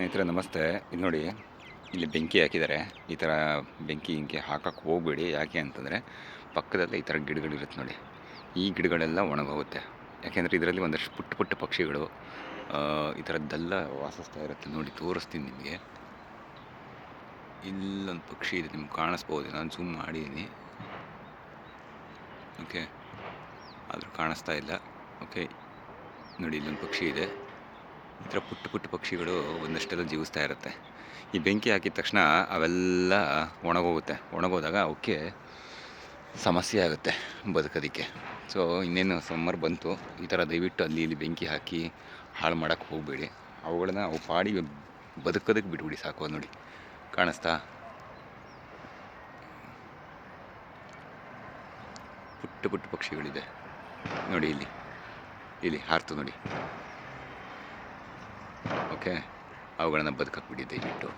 ಸ್ನೇಹಿತರೆ ನಮಸ್ತೆ. ಇಲ್ಲಿ ನೋಡಿ, ಇಲ್ಲಿ ಬೆಂಕಿ ಹಾಕಿದ್ದಾರೆ. ಈ ಥರ ಬೆಂಕಿ ಹಾಕಕ್ಕೆ ಹೋಗಬೇಡಿ. ಯಾಕೆ ಅಂತಂದರೆ ಪಕ್ಕದಲ್ಲೇ ಈ ಥರ ಗಿಡಗಳಿರುತ್ತೆ ನೋಡಿ. ಈ ಗಿಡಗಳೆಲ್ಲ ಒಣಗೋಗುತ್ತೆ. ಯಾಕೆಂದರೆ ಇದರಲ್ಲಿ ಒಂದಷ್ಟು ಪುಟ್ಟ ಪುಟ್ಟ ಪಕ್ಷಿಗಳು ಈ ಥರದ್ದೆಲ್ಲ ವಾಸಿಸ್ತಾ ಇರುತ್ತೆ ನೋಡಿ. ತೋರಿಸ್ತೀನಿ ನಿಮಗೆ. ಇಲ್ಲೊಂದು ಪಕ್ಷಿ ಇದೆ, ನಿಮ್ಗೆ ಕಾಣಿಸ್ಬೋದು. ನಾನು ಜೂಮ್ ಮಾಡಿದ್ದೀನಿ. ಓಕೆ, ಆದರೂ ಕಾಣಿಸ್ತಾ ಇಲ್ಲ. ಓಕೆ, ನೋಡಿ ಇಲ್ಲೊಂದು ಪಕ್ಷಿ ಇದೆ. ಈ ಥರ ಪುಟ್ಟ ಪುಟ್ಟ ಪಕ್ಷಿಗಳು ಒಂದಷ್ಟೆಲ್ಲ ಜೀವಿಸ್ತಾ ಇರುತ್ತೆ. ಈ ಬೆಂಕಿ ಹಾಕಿದ ತಕ್ಷಣ ಅವೆಲ್ಲ ಒಣಗೋಗುತ್ತೆ. ಒಣಗೋದಾಗ ಅವಕ್ಕೆ ಸಮಸ್ಯೆ ಆಗುತ್ತೆ ಬದುಕೋದಕ್ಕೆ. ಸೊ ಇನ್ನೇನು ಸಮ್ಮರ್ ಬಂತು, ಈ ಥರ ದಯವಿಟ್ಟು ಅಲ್ಲಿ ಇಲ್ಲಿ ಬೆಂಕಿ ಹಾಕಿ ಹಾಳು ಮಾಡೋಕ್ಕೆ ಹೋಗಬೇಡಿ. ಅವುಗಳನ್ನ ಅವು ಪಾಡಿಗೆ ಬದುಕೋದಕ್ಕೆ ಬಿಟ್ಬಿಡಿ ಸಾಕು. ನೋಡಿ, ಕಾಣಿಸ್ತಾ? ಪುಟ್ಟ ಪುಟ್ಟ ಪಕ್ಷಿಗಳಿದೆ ನೋಡಿ. ಇಲ್ಲಿ ಹಾರ್ತು ನೋಡಿ. ಓಕೆ, ಅವುಗಳನ್ನು ಬದುಕಕ್ಕೆ ಬಿಡಿ ದಯವಿಟ್ಟು.